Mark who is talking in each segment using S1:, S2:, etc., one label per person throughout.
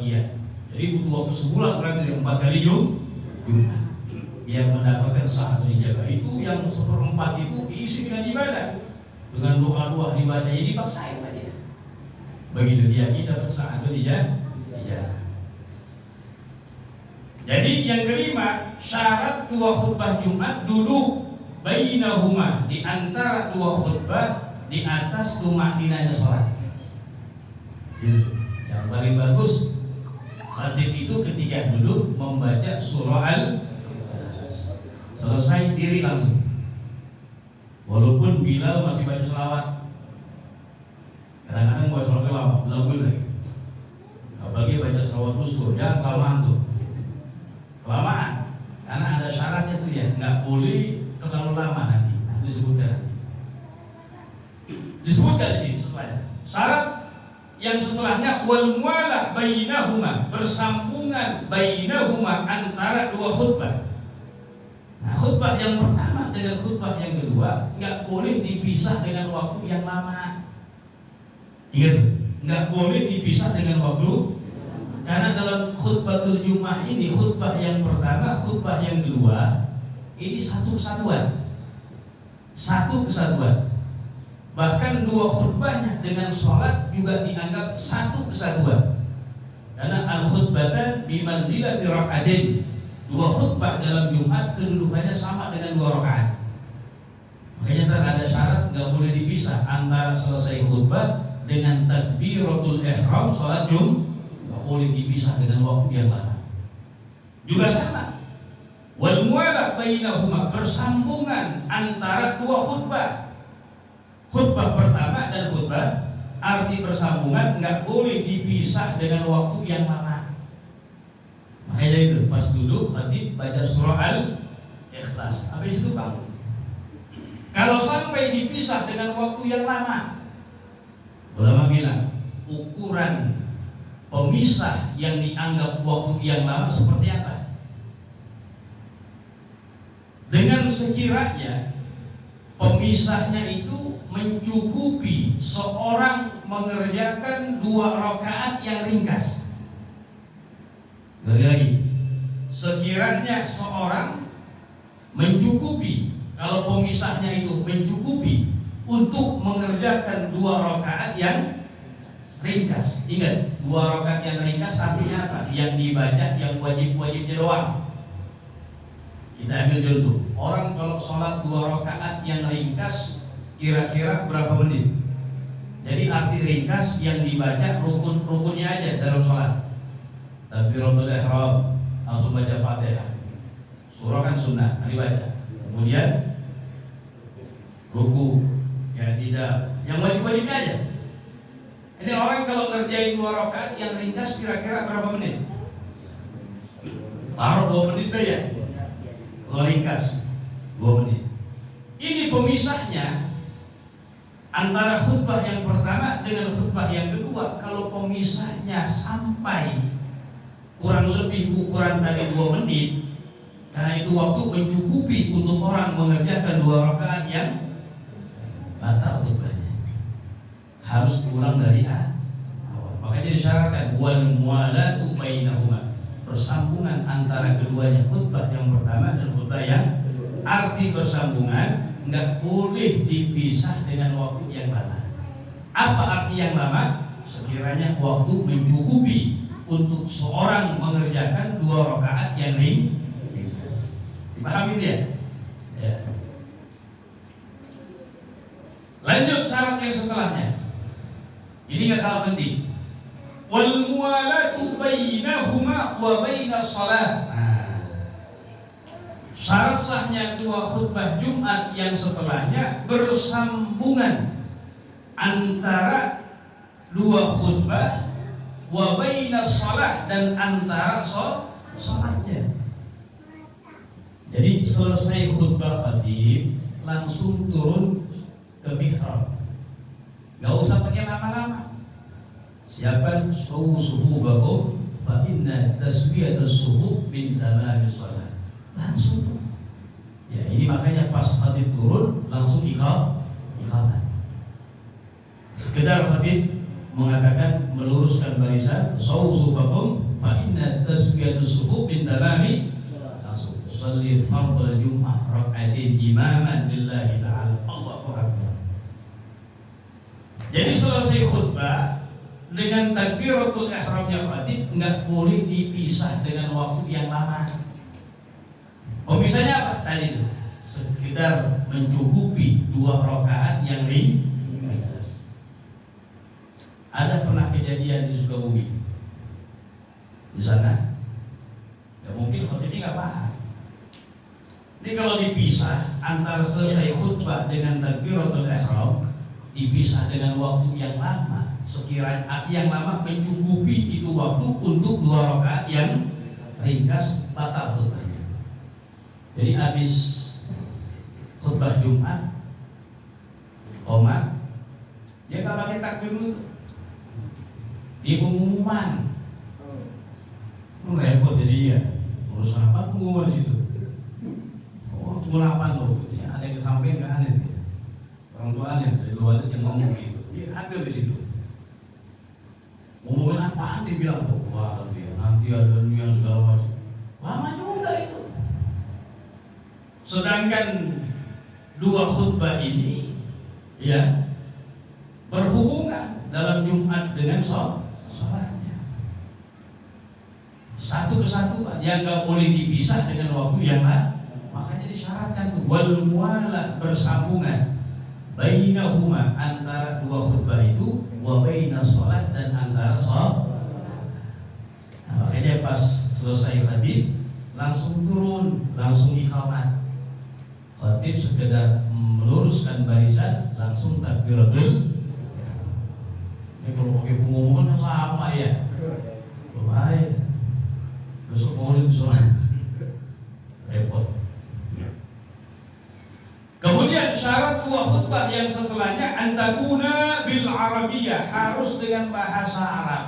S1: bagian. Jadi butuh waktu sebulan berarti 4 kali Jumat. Biar mendapatkan saat dijaga. Itu yang 1/4 itu diisi dengan ibadah, dengan doa-doa dibaca, jadi dipaksain lah dia. Begitu dia dapat saat dijaga. Jadi yang kelima, syarat 2 khutbah Jumat duduk bainahuma, di antara 2 khutbah, di atas tumakninanya sholat. Yang paling bagus khatib itu ketika duduk membaca surah selesai diri langsung. Walaupun Bilal masih baca selawat, kadang-kadang baca selawat lama, lagu lagi. Apalagi baca selawat ustur, jangan kelamaan tuh. Kelamaan, karena ada syaratnya tuh ya, nggak boleh terlalu lama nanti. Disebutkan di sini setelahnya. Syarat yang setelahnya wal mualah bainahuma, bersambungan bainahuma antara 2 khutbah. Nah, khutbah yang pertama dengan khutbah yang kedua nggak boleh dipisah dengan waktu yang lama. Ingat, nggak boleh dipisah dengan waktu. Karena dalam khutbatul Jumat ini, khutbah yang pertama, khutbah yang kedua, ini satu kesatuan. Bahkan 2 khutbahnya dengan sholat juga dianggap satu kesatuan. Karena al-khutbatan bimanzilati rak'atain. 2 khutbah dalam Jumat kedudukannya sama dengan 2 rakaat. Makanya ada syarat nggak boleh dipisah antara selesai khutbah dengan takbiratul ihram sholat Jumat. Nggak boleh dipisah dengan waktu yang lama. Juga sama. Wal mualah bainahuma, bersambungan antara 2 khutbah. Khutbah pertama dan khutbah, arti bersambungan nggak boleh dipisah dengan waktu yang lama. Makanya itu pas duduk khatib baca surah Al-Ikhlas, habis itu bangun. Kalau sampai dipisah dengan waktu yang lama, ulama bilang ukuran pemisah yang dianggap waktu yang lama seperti apa? Dengan sekiranya pemisahnya itu mencukupi seorang mengerjakan 2 rakaat yang ringkas. Lagi, sekiranya seorang mencukupi, kalau pemisahnya itu mencukupi untuk mengerjakan 2 rakaat yang ringkas. Ingat, 2 rakaat yang ringkas artinya apa? Yang dibaca yang wajib-wajibnya doang. Kita ambil contoh, orang kalau sholat 2 rakaat yang ringkas kira-kira berapa menit? Jadi arti ringkas yang dibaca rukun-rukunnya aja dalam sholat. Takbiratul ihram, langsung baca Fatihah. Surah kan sunnah, dibaca. Kemudian ruku, ya tidak, yang wajib-wajibnya aja. Ini orang kalau ngerjain 2 rakaat yang ringkas kira-kira berapa menit? Taruh 2 menit aja. Kalau ringkas 2 menit. Ini pemisahnya antara khutbah yang pertama dengan khutbah yang kedua. Kalau pemisahnya sampai kurang lebih ukuran tadi 2 menit, karena itu waktu mencukupi untuk orang mengerjakan 2 rakaat yang batal khutbahnya. Harus pulang dari awal. Makanya disyaratkan wal mualatu bainahuma, bersambungan antara keduanya, khutbah yang pertama dan khutbah yang arti bersambungan nggak boleh dipisah dengan waktu yang lama. Apa arti yang lama? Sekiranya waktu mencukupi untuk seorang mengerjakan 2 rakaat yang ringkas. Paham itu ya? Ya. Lanjut syarat yang setelahnya. Ini nggak kalah penting. Wal mualatu bainahuma wa bainas shalah. Syarat sahnya 2 khutbah Jumat yang setelahnya bersambungan antara 2 khutbah wa bainas shalah, dan antara sholatnya. Jadi selesai khutbah khatib langsung turun ke mihrab. Gak usah pakai lama-lama. Siapkan sufufakum fa inna taswiyatas sufuf min tamamis shalah. Langsung. Ya, ini makanya pas khatib turun langsung iqamah. Sekedar khatib mengatakan meluruskan barisan, sawu sufakum fa inna taswiyatus sufuf min tamami langsung sholli fardhu jum'ah rak'atain imaman lillahi ta'ala. Allahu akbar. Jadi selesai khutbah dengan takbiratul ihramnya khatib enggak boleh dipisah dengan waktu yang lama. Misalnya apa? Tadi itu sekedar mencukupi 2 rakaat yang ringan. Ada pernah kejadian di Sukabumi di sana, ya mungkin khotibnya nggak paham. Ini kalau dipisah antara selesai khutbah dengan takbiratul ihram, dipisah dengan waktu yang lama, sekiranya yang lama mencukupi itu waktu untuk 2 rakaat yang ringkas, batal khutbahnya. Jadi habis khutbah Jumat, qomat, dia nggak pakai takbir dulu, dia pengumuman. Repot jadi ya, urusan apa pengumuman situ. Oh, pengumuman loh, ya, ada yang kesampaian nggak aneh ya. Orang tua aneh, dari luar yang ngomong gitu, dia hadir di situ. Ngomongin apaan dibilang, oh, wah nanti ada yang segala macam. Lama juga itu. Sedangkan 2 khutbah ini ya berhubungan dalam Jumat dengan sholatnya. Satu kesatuan yang nggak boleh dipisah dengan waktu yang lain. Makanya disyaratkan tuh wal mualah, bersambungan bainahuma, antara 2 khutbah itu, wa bainas sholat, dan antara sholat. Nah, makanya pas selesai khatib langsung turun, langsung iqamat. Khatib sekedar meluruskan barisan, langsung takbiratul. Ini kalau pakai pengumuman lama ya, bahaya. Besok mau sholat repot. Kemudian syarat 2 khutbah yang setelahnya antakuna bil arabiyah, harus dengan bahasa Arab.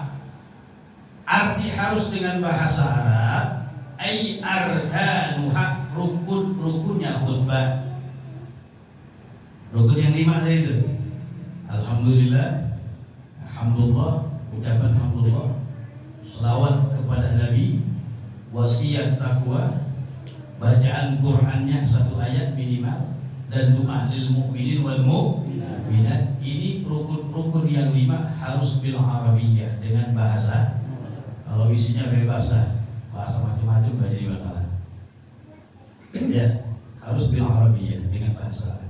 S1: Arti harus dengan bahasa Arab, ay arkanuha, rukun-rukunnya khutbah. Rukun yang 5 tadi itu. Alhamdulillah, alhamdulillah, ucapan alhamdulillah, selawat kepada Nabi, wasiat takwa, bacaan Qur'annya 1 ayat minimal, dan doa lil mukminin wal mukminat. Ini rukun-rukun yang 5 harus bil arabiyah, dengan bahasa. Kalau isinya bebas, bahasa macam-macam gak jadi masalah. Ya, harus bil arabiyah, dengan bahasa.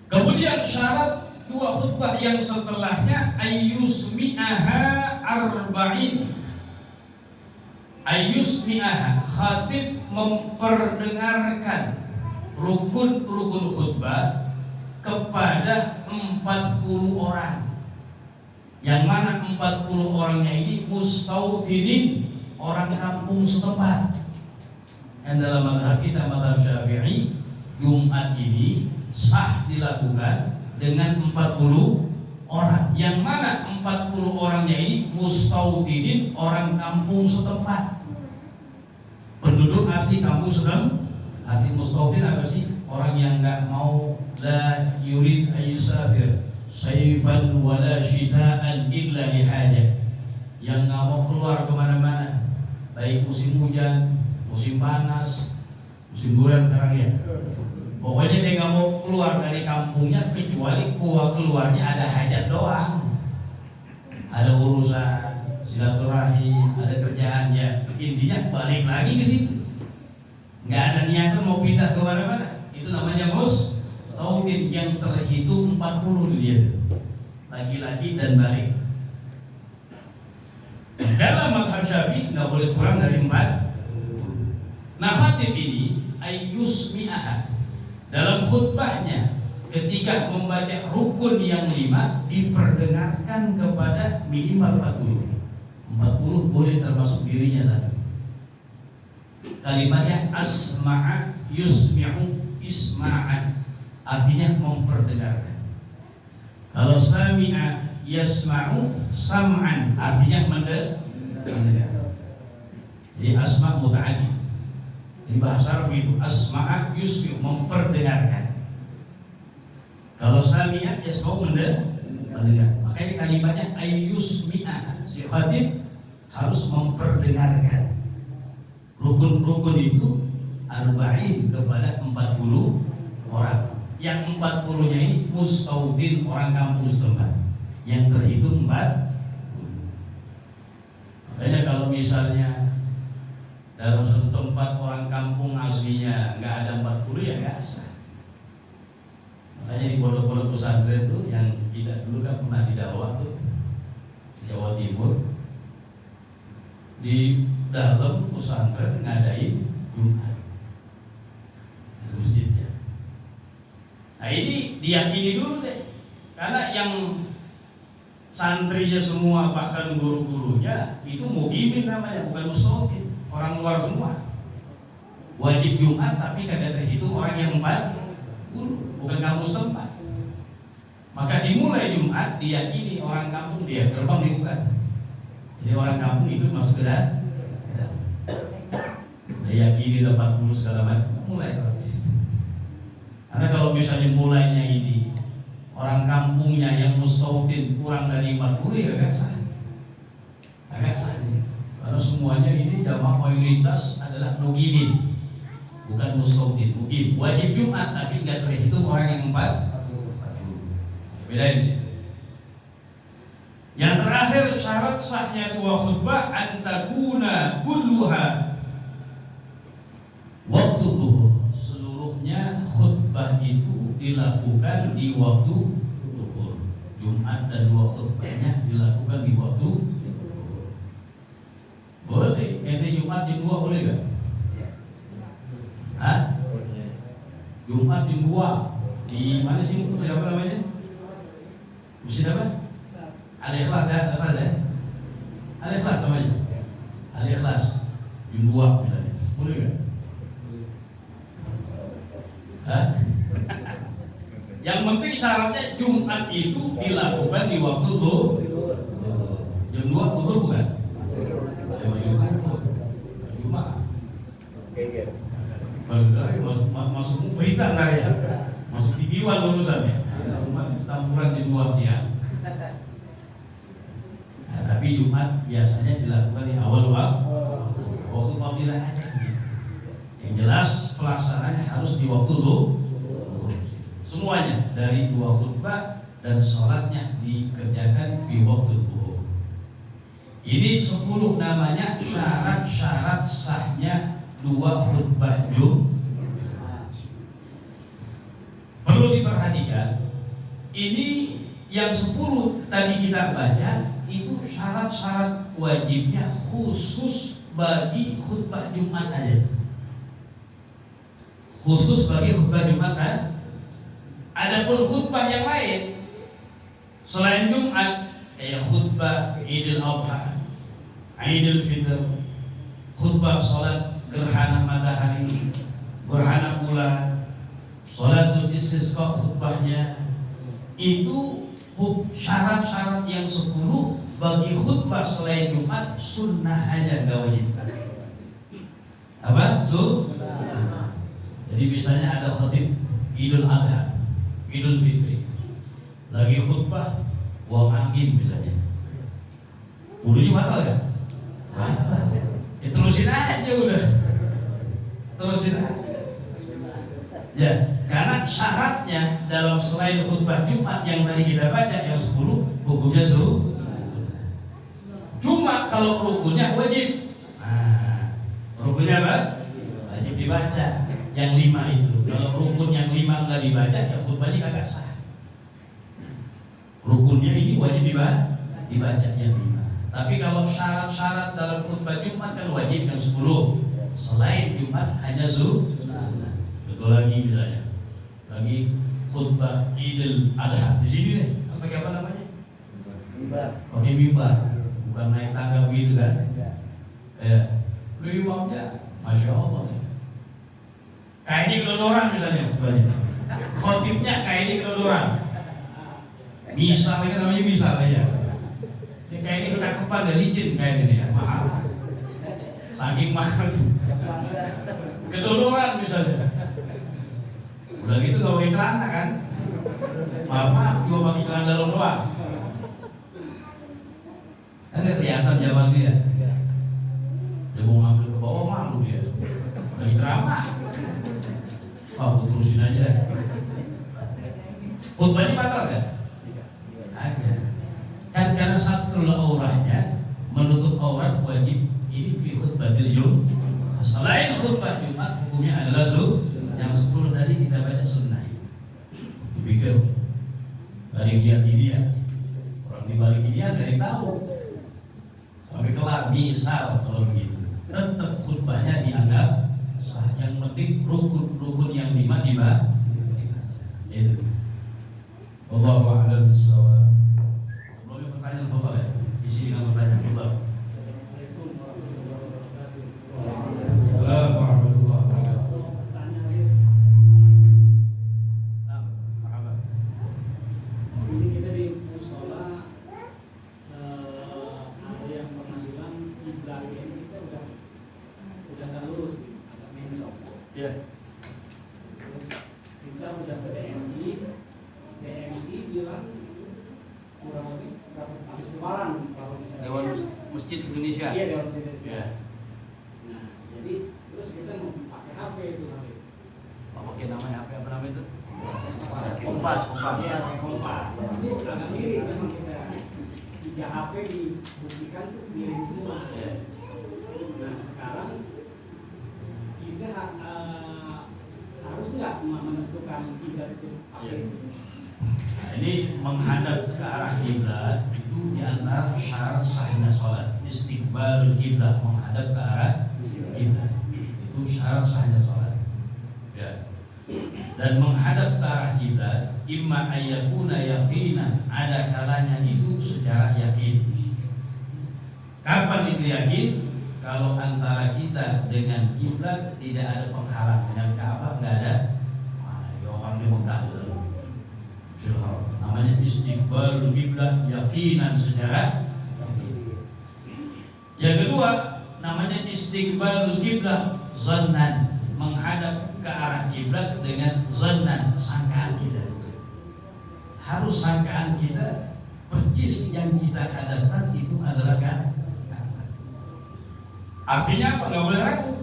S1: Kemudian syarat 2 khutbah yang setelahnya ayyusmi'aha arba'in. Ayyusmi'aha, khatib memperdengarkan rukun-rukun khutbah kepada 40 orang. Yang mana 40 orangnya ini mustaudinin, orang kampung setempat. Dan dalam mazhab kita, mazhab Syafi'i, Jumat ini sah dilakukan dengan 40 orang. Yang mana 40 orangnya ini mustaudinin, orang kampung setempat, penduduk asli kampung setempat. Arti mustaudin apa sih? Orang yang nggak mau, la yurid ayyusafir sayfan wala shita'an illa lihajah, yang nggak mau keluar kemana-mana, baik musim hujan, musim panas, musim bulan sekarang ya. Pokoknya dia nggak mau keluar dari kampungnya kecuali keluarnya ada hajat doang, ada urusan silaturahim, ada kerjaan, ya intinya balik lagi ke situ. Nggak ada niatan mau pindah ke mana-mana. Itu namanya mustaudin, yang terhitung 40 dia, laki-laki dan balik. Dalam mazhab Syafi'i nggak boleh kurang dari 4. Nah, khatib ini ayyusmi'aha, dalam khutbahnya ketika membaca rukun yang 5 diperdengarkan kepada minimal 40. 40 boleh termasuk dirinya satu. Kalimatnya asma'a yusmi'u isma'an, artinya memperdengarkan. Kalau sami'a yasma'u sam'an, artinya mendengar. Jadi asma' muta'addi. Di bahasa Arab itu asma'a yusmi'u, memperdengarkan. Kalau sami'a yasma'u mendengar. makanya kalimatnya ayyusmi'ah, si khatib harus memperdengarkan. Rukun-rukun itu arba'in kepada 40 orang. Yang 40-nya ini mustaudin, orang kampung setempat, yang terhitung 40. Makanya kalau misalnya dalam satu tempat orang kampung aslinya nggak ada 40 ya nggak sah. Makanya di pondok-pondok pesantren tuh yang kita dulu kan pernah didakwah tuh Jawa Timur, di dalam pesantren ngadain Jumat di masjidnya. Nah ini diyakini dulu deh, karena yang santrinya semua bahkan guru-gurunya itu muqimin namanya, bukan mustaudin, orang luar semua. Wajib Jumat tapi kagak terhitung orang yang 40, bukan kampung setempat. Maka dimulai Jumat diyakini orang kampung, dia gerbang dibuka. Jadi orang kampung itu masuk ke dalam. Diyakini 40 segala macam, mulai. Karena kalau misalnya mulainya ini orang kampungnya yang mustaudin kurang dari 40 ya agak sah. Agak sah sih. Karena semuanya ini jamaah mayoritas adalah muqimin, bukan mustaudin. Muqim wajib Jumat tapi nggak terhitung orang yang 40. Bedain sih. Yang terakhir syarat sahnya dua khutbah antakuna kulluha waktu zuhur. Seluruhnya khutbah itu dilakukan di waktu zuhur. Jumat dan dua khutbahnya dilakukan di waktu zuhur. Boleh, ente Jumat jam 2 boleh gak? Hah? Jumat jam 2 di mana sih? Siapa namanya? Masjid apa? Al-Ikhlas ya? Al-Ikhlas namanya? Al-Ikhlas jam 2 misalnya, boleh gak? Hah? Yang penting syaratnya Jumat itu dilakukan di waktu zuhur. Jam 2 zuhur bukan? Jumat. Masuk berita ntar ya, masuk TV-wan urusannya. Tampuran di 2 siang. Nah, tapi Jumat biasanya dilakukan di awal waktu fadilah aja. Yang jelas pelaksananya harus di waktu zuhur. Semuanya dari 2 khutbah dan sholatnya dikerjakan di waktu zuhur. Ini 10 namanya syarat-syarat sahnya 2 khutbah Jumat. Perlu diperhatikan, ini yang 10 tadi kita baca itu syarat-syarat wajibnya khusus bagi khutbah Jumat aja. Khusus bagi khutbah Jumat kan? Adapun khutbah yang lain selain Jumat kayak khutbah Idul Adha, Idul Fitr, khutbah sholat gerhana matahari, gerhana bulan, sholatul istisqa khutbahnya, itu syarat-syarat yang 10 bagi khutbah selain Jumat sunnah aja, nggak wajib. Apa? Sunnah. Jadi misalnya ada khatib Idul Adha, Idul Fitri, lagi khutbah wong angin misalnya, wudhunya batal kan? Batal. Ya terusin aja udah, terusin aja. Ya, karena syaratnya dalam selain khutbah Jumat yang tadi kita baca yang 10 hukumnya sunnah. Cuma kalau rukunnya wajib. Nah, rukunnya apa? Wajib dibaca. Yang 5 itu. Kalau rukun yang 5 nggak dibaca, ya khutbahnya kagak sah. Rukunnya ini wajib dibaca yang 5. Tapi kalau syarat-syarat dalam khutbah Jumat kan wajib yang 10. Selain Jumat hanya sunnah. Betul lagi misalnya, lagi khutbah Idul Adha di sini nih, pakai apa namanya? Mimbar. Pakai mimbar, bukan naik tangga begitu kan? Ya, lu imamnya, masya Allah nih. Kayak ini kelodoran misalnya khutbahnya. Khotibnya kayak ini kelodoran. Misal kan namanya misal aja. Kayak ini ketakupan dan licin kayak gini ya, mahal. Saking mahal. Kedodoran misalnya. Udah gitu gak pakai celana kan? Maaf, cuma pakai celana dalam doang. Kan kelihatan zaman dia. Dia mau ngambil ke bawah malu dia. Lagi ceramah. Wah, terusin aja. Khutbahnya batal kan? Ada. Kan karena satrul aurahnya, menutup aurat wajib ini fi khutbatil Jumat. Selain khutbah Jumat, hukumnya adalah yang 10 tadi kita baca sunnah. Dipikir dari dia orang di balik ini ada yang tahu sampai kelar. Misal kalau begitu tetap khutbahnya dianggap sah. Yang penting rukun yang 5 dibaca. Itu Wallahu a'lam bishawab. Sebelumnya pertanyaan Bapak ya, isi dengan pertanyaan Bapak. Assalamualaikum warahmatullahi wabarakatuh.
S2: Ini kita di musola ada yang pernah bilang kiblat ini kita udah kan lurus, agak mentok.
S1: Iya.
S2: Terus kita udah ke DMI bilang kurang lebih habis lebaran kalau misalnya.
S1: Dewan Masjid Indonesia.
S2: Iya, Dewan Masjid Indonesia.
S1: Ya.
S2: Nah, jadi terus kita mau pakai HP itu nanti.
S1: Pakai namanya apa namanya itu?
S2: Kompas. Iya, kompas. Ini agak mirip memang kita 3 HP dibuktikan tuh mirip semua.
S1: Ya.
S2: Nah, sekarang kita harus nggak menentukan kiblat itu pakai
S1: Nah, ini menghadap ke arah kiblat itu diantara syarat sahnya sholat. Istiqbal kiblat, menghadap ke arah kiblat itu syarat sahnya sholat. Ya. Dan menghadap ke arah kiblat imma ayyakuna yaqinan, ada kalanya itu secara yakin. Kapan itu yakin? Kalau antara kita dengan kiblat tidak ada penghalang, dengan Ka'bah nggak ada. Ya orang di Mekah itu namanya istiqbal kiblat yakinan, secara yakin. Yang kedua namanya istiqbal kiblat zannan, menghadap ke arah kiblat dengan zannan, sangkaan kita. Harus sangkaan kita persis yang kita hadapkan itu adalah Ka'bah. Artinya apa? Nggak boleh ragu.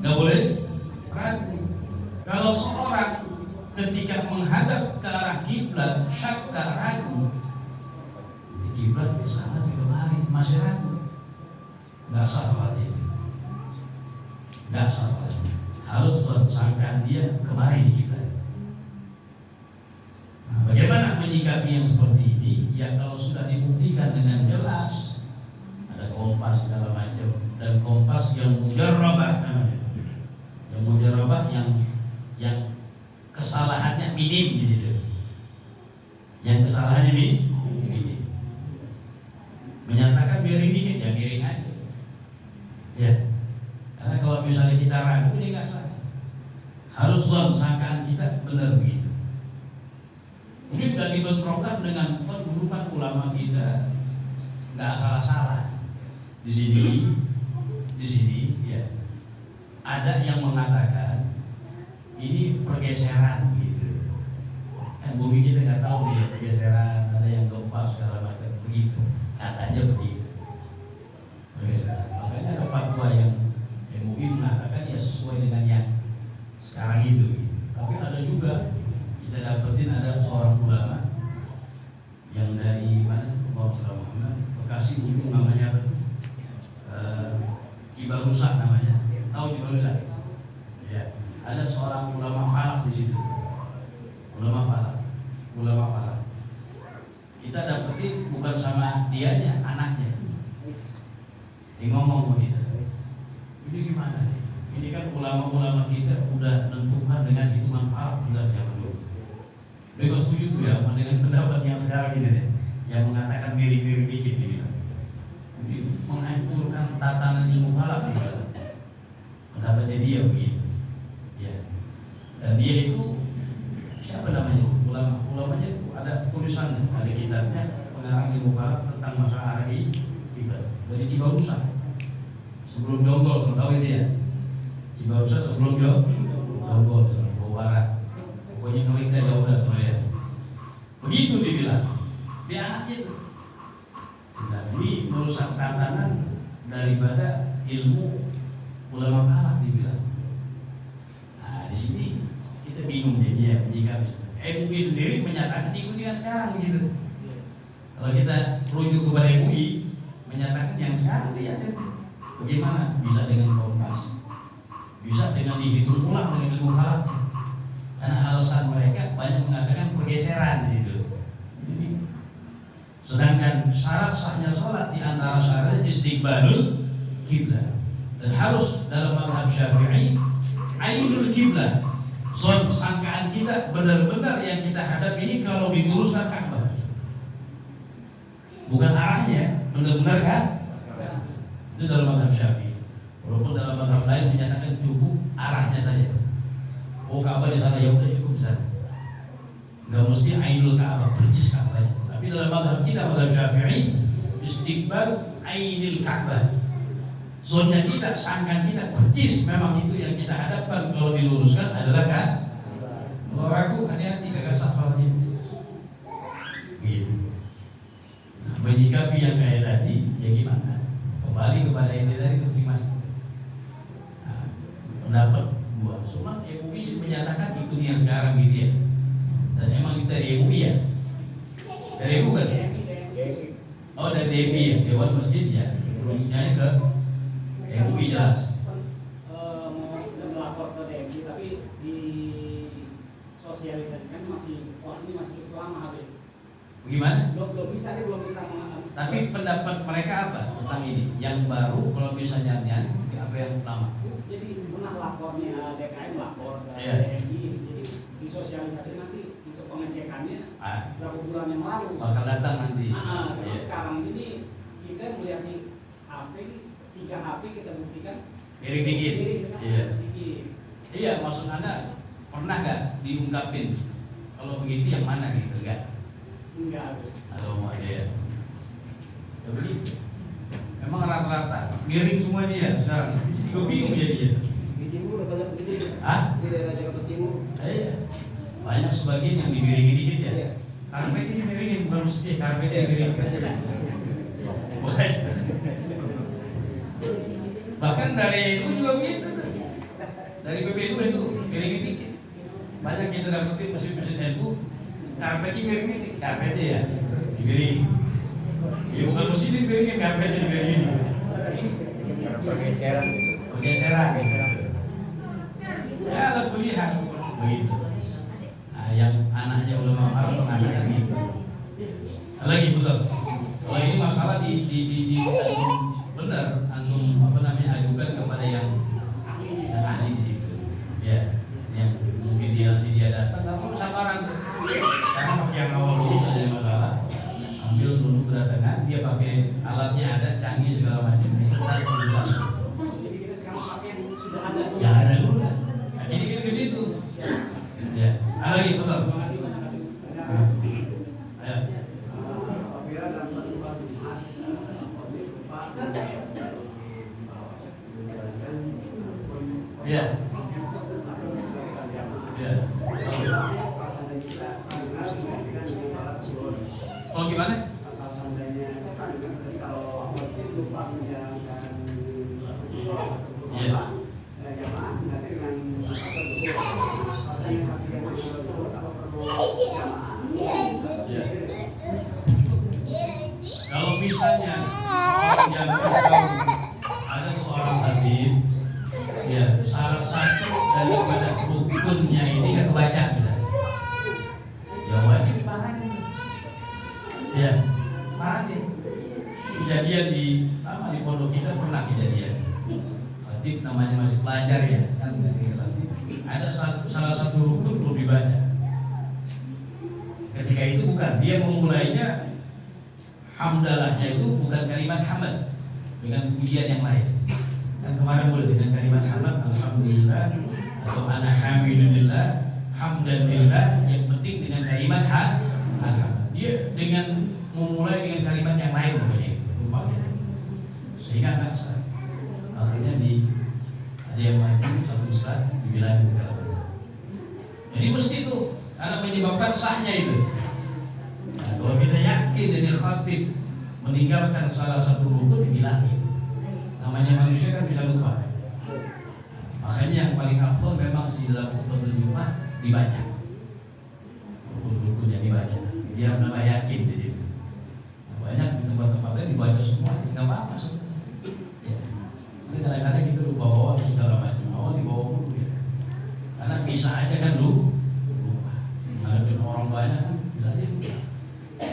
S1: Nggak boleh ragu. Kalau seorang ketika menghadap ke arah kiblat syakka, ragu, di kiblat ke sana di kemari masih ragu, nggak sah sholat itu. Nggak sah sholat. Harus sangkaan dia kemari di kiblat. Nah, bagaimana menyikapi yang seperti ini? Ya kalau sudah dibuktikan dengan jelas, ada kompas segala macam, dan kompas yang mujarrabah namanya, yang mujarrabah yang kesalahannya minim gitu, yang kesalahannya minim, menyatakan miring dikit ya miring aja, ya. Karena kalau misalnya kita ragu ini nggak sah. Harus sangkaan kita benar begitu. Ini nggak dibentrokan dengan kedudukan ulama kita, nggak salah-salah. Di sini ya ada yang mengatakan ini pergeseran gitu. Kan bumi kita nggak tahu ya pergeseran, ada yang gempa segala macam begitu. Katanya begitu. Pergeseran. Makanya ada fatwa yang MUI mengatakan ya sesuai dengan yang sekarang itu. Gitu. Tapi ada juga kita dapetin ada seorang ulama yang dari mana? Muhammad Bekasi itu namanya apa? Kibarusa namanya, tahu Kibarusa? Ya, ada seorang ulama falak di situ, ulama falak. Kita dapetin bukan sama dianya, anaknya. Dia ngomong begitu. Ini gimana nih? Ini kan ulama-ulama kita udah tentukan dengan hitungan falak sudah zaman dulu. Beliau setuju tuh ya dengan pendapat yang sekarang ini deh, yang mengatakan mirip-mirip dikit nih. Menghancurkan tatanan ilmu falak nih, pendapatnya dia begitu, ya. Dan dia itu siapa namanya? Ulamanya itu ada tulisan, ada kitabnya pengarang ilmu falak tentang masalah hari kiblat dari Kibarusa. Sebelum Jonggol, tahu itu ya? Kibarusa sebelum Jonggol, Jawa Barat. Pokoknya kawin dah jauh dah ya. Begitu dibilang, dia anaknya itu. Ini merusak tatanan daripada ilmu ulama falak dibilang. Nah di sini kita bingung jadi ya menyikapi. MUI sendiri menyatakan ikuti yang sekarang gitu. Kalau kita rujuk kepada MUI menyatakan yang sekarang lihat itu bagaimana bisa dengan kompas, bisa dengan dihitung ulang dengan ilmu falak. Karena alasan mereka banyak mengatakan pergeseran di situ. Sedangkan syarat sahnya sholat di antara syarat istiqbalul kiblah, dan harus dalam mazhab Syafi'i ainul kiblah, zon sangkaan kita benar-benar yang kita hadap ini kalau diluruskan Ka'bah, bukan arahnya, benar-benar kan? Itu dalam mazhab Syafi'i. Walaupun dalam mazhab lain menyatakan cukup arahnya saja. Oh Ka'bah di sana ya udah cukup di sana. Enggak mesti ainul Ka'bah, persis Ka'bahnya. Tapi dalam mazhab kita, mazhab Syafi'i, istiqbal ainil Ka'bah. Zonnya kita, sangkan kita persis memang itu yang kita hadapkan kalau diluruskan adalah kan? Kalau aku hati-hati kagak safal gitu. Gitu. Nah, menyikapi yang kayak tadi, ya gimana? Kembali kepada ini tadi masing-masing. Nah, pendapat gua, cuma MUI menyatakan ikuti yang sekarang gitu ya. Dan emang kita dari MUI ya? Dari MUI kan? Oh dari DMI ya, Dewan Masjid ya. Rujuknya ke MUI jelas.
S2: Mau melapor ke DMI tapi di sosialisasikan masih, wah ini masih cukup lama Habib.
S1: Bagaimana?
S2: Belum bisa.
S1: Tapi pendapat mereka apa tentang ini? Yang baru kalau misalnya apa yang lama?
S2: Jadi pernah lapornya DKM lapor ke
S1: Iya.
S2: DMI, jadi disosialisasi nanti untuk pengecekannya berapa bulan yang lalu.
S1: Bakal datang nanti.
S2: Kalau sekarang ini kita melihat di HP 3 HP kita buktikan
S1: Miring dikit. Iya.
S2: sedikit.
S1: Iya, maksud Anda pernah nggak diungkapin kalau begitu yang mana gitu enggak?
S2: Enggak.
S1: Atau mau ya? Ya begitu. Memang rata-rata miring semua dia sekarang. Jadi gue bingung jadinya.
S2: Di timur banyak begini. Di daerah Jakarta Timur.
S1: Iya. Banyak sebagian yang dimiringi dikit ya.
S2: Iya.
S1: Karpetnya dimiringin, bukan mesti karpetnya dimiringin. Bahkan dari itu juga begitu tuh. Dari PPU itu miringin dikit. Banyak kita dapetin mesin-mesin itu karpetnya miringin dikit. Karpetnya ya dimiringin. Ya bukan mesin dimiringin, karpetnya dimiringin. Pergeseran. Ya lah kuliah begitu. Nah, yang anaknya ulama falak mengatakan gitu. Lagi betul. Kalau ini masalah di benar antum ajukan kepada yang ahli di situ. Ya, yang mungkin dia datang kalau sabaran. Karena pakai yang awal dulu ada masalah. Sambil nunggu kedatangan dia pakai alatnya ada canggih segala macam. Kita proses.
S2: Jadi kita sekarang pakai yang sudah ada.
S1: Ya ada dulu lah. Nah, jadi kita ke situ. Ya, lagi betul.
S2: Terima kasih banyak.
S1: Ayo. Ya. Ya. Kalau gimana? Ya. Ya. Kalau misalnya seorang yang tahu ada seorang khatib, ya salah satu daripada rukunnya ini kan kebaca misalnya, ya wajib diparahin. Ya, parahin. Kejadian di sama di pondok kita pernah kejadian. Khatib namanya masih pelajar ya, kan ada salah satu rukun belum dibaca. Ketika itu bukan, dia memulainya hamdalahnya itu bukan kalimat hamd dengan pujian yang lain. Kan kemarin mulai dengan kalimat hamd, alhamdulillah atau ana hamidulillah, hamdanillah, yang penting dengan kalimat alhamdulillah. Dia dengan memulai dengan kalimat yang lain umpamanya. Sehingga enggak sah. Akhirnya ada yang maju satu ustaz dibilang segala macam. Jadi mesti itu karena menyebabkan sahnya itu. Nah, kalau kita yakin ini khatib meninggalkan salah satu rukun dihilangin. Namanya manusia kan bisa lupa. Makanya yang paling afdol memang sih dalam khutbatul Jumat dibaca. Rukun-rukunnya dibaca. Dia menambah yakin di situ. Banyak di tempat-tempat lain dibaca semua, nggak apa-apa sebenarnya. Ya. Tapi kadang-kadang kita lupa bawa segala macam. Awal dibawa dulu ya. Karena bisa aja kan lupa. Ngadepin orang banyak kan bisa aja lupa.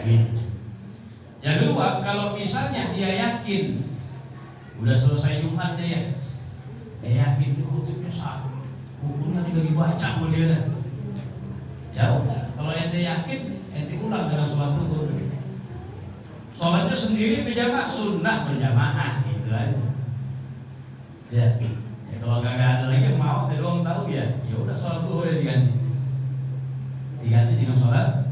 S1: Gitu. Yang kedua, kalau misalnya dia yakin udah selesai Jumatnya ya, dia yakin di khutbahnya sah, hukumnya tidak dibaca sama dia dah. Ya udah, kalau ente yakin, ente ulang dengan sholat zuhur. Sholatnya sendiri berjamaah, sunnah berjamaah gitu aja. Ya, kalau nggak ada lagi yang mau, dia doang tahu ya, ya udah sholat zuhur diganti dengan sholat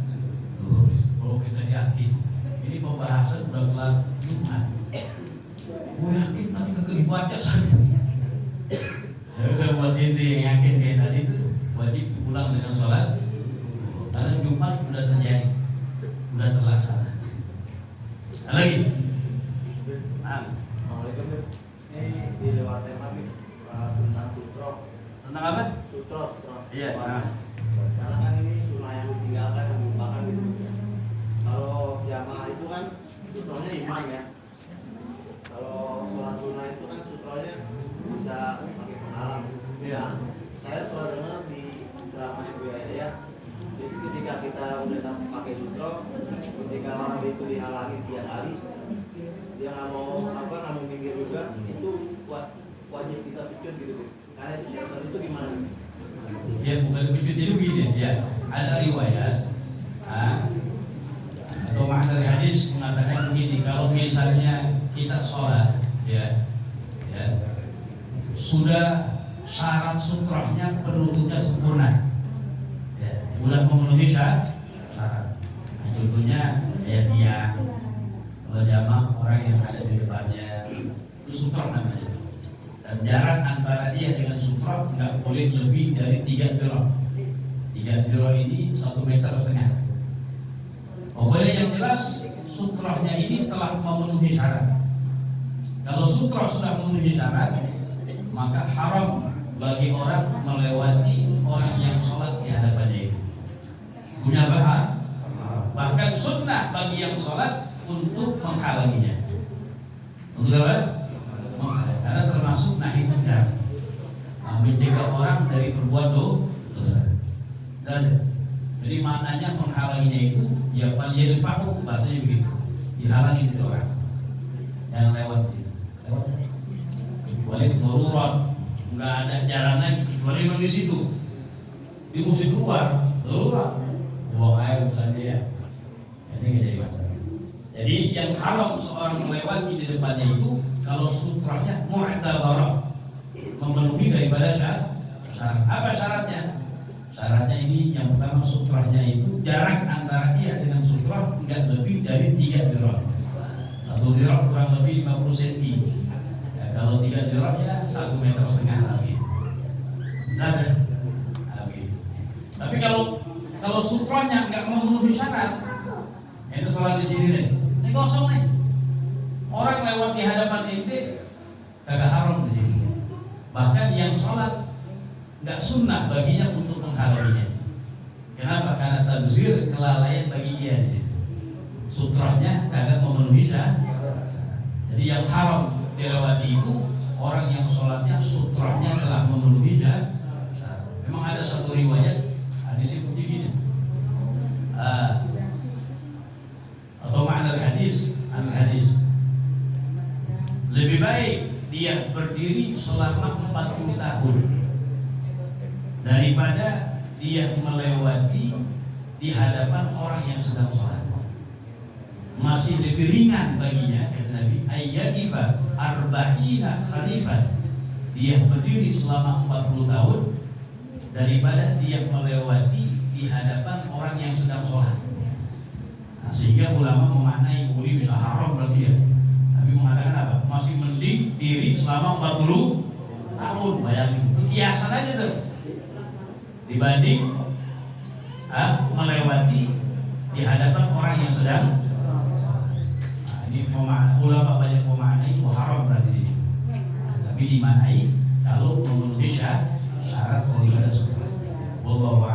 S1: zuhur. Kalau kita yakin, ini pembahasan udah kelar Jumat. Gue yakin tadi kagak dibaca saja. Ya udah buat inti yang yakin kayak tadi itu wajib pulang dengan sholat. Karena Jumat udah terjadi, udah terlaksana. Lagi.
S3: Ini di luar tema nih tentang sutro.
S1: Tentang apa?
S3: Sutro.
S1: Iya.
S3: Karena kan ini sunnah yang ditinggalkan yang dilupakan gitu. Kalau jamaah itu kan sutronya imam ya. Kalau sholat sunnah itu kan sutronya bisa pakai penghalang.
S1: Iya.
S3: Saya pernah dengar di ceramah Ibu ya. Jadi ketika kita udah sampai pakai sutro, ketika orang itu dihalangi 3 kali, dia nggak mau minggir juga, itu wajib kita picut gitu. Karena itu syaitan itu gimana?
S1: Ya bukan picut, jadi begini ya. Ada riwayat atau makna hadis mengatakan begini, kalau misalnya kita sholat ya sudah syarat sutrohnya penutupnya sempurna, ya, sudah memenuhi syarat. Contohnya kayak tiang, kalau jamaah orang yang ada di depannya itu sutroh namanya. Dan jarak antara dia dengan sutroh nggak boleh lebih dari 3 dhiraah. 3 dhiraah ini 1,5 meter. Pokoknya yang jelas sutrohnya ini telah memenuhi syarat. Kalau sutroh sudah memenuhi syarat, maka haram bagi orang melewati orang yang sholat di hadapannya itu. Punya bahkan sunnah bagi yang sholat untuk menghalanginya. Untuk apa? Karena termasuk nahi munkar, mencegah orang dari berbuat dosa. Jadi maknanya menghalanginya itu ya falyadfa'u, bahasanya begitu. Dihalangi itu orang. Jangan lewat situ. Lewat. Kecuali darurat, enggak ada jalan lagi kecuali memang di situ. Di musim keluar, darurat. Buang air bukan dia. Ini enggak jadi masalah. Jadi yang haram seorang melewati di depannya itu kalau sutrahnya mu'tabarah, memenuhi daripada syarat. Apa syaratnya? Syaratnya ini yang pertama, sutrahnya itu jarak antara dia dengan sutrah tidak lebih dari 3 dhiraah. 1 dhiraah kurang lebih 50 cm. Ya, kalau 3 dhiraah ya 1,5 meter lagi. Nah, tapi kalau sutrahnya nggak memenuhi syarat, itu sholat di sini nih. Ini kosong nih. Orang lewat di hadapan ente kagak haram di sini. Bahkan yang sholat nggak sunnah baginya untuk menghalanginya. Kenapa? Karena tabzir, kelalaian bagi dia di situ. Sutrahnya kagak memenuhi syarat. Jadi yang haram dilewati itu orang yang sholatnya sutrahnya telah memenuhi syarat. Memang ada satu riwayat hadis itu begini. Atau makna hadis, lebih baik dia berdiri selama 40 tahun daripada dia melewati di hadapan orang yang sedang sholat. Masih lebih ringan baginya, kata Nabi, ayyadifa arba'ina khalifah, dia berdiri selama 40 tahun daripada dia melewati di hadapan orang yang sedang sholat. Nah, sehingga ulama memaknai ini bisa haram berarti ya. Tapi mengatakan apa? Masih mending diri selama 40 tahun. Bayangin, itu kiasan aja tuh. Dibanding melewati di hadapan orang yang sedang. Nah, ini Ini ulama banyak memaknai itu haram berarti. Tapi dimaknai kalau memenuhi syarat daripada sutra. Wallahu a'lam.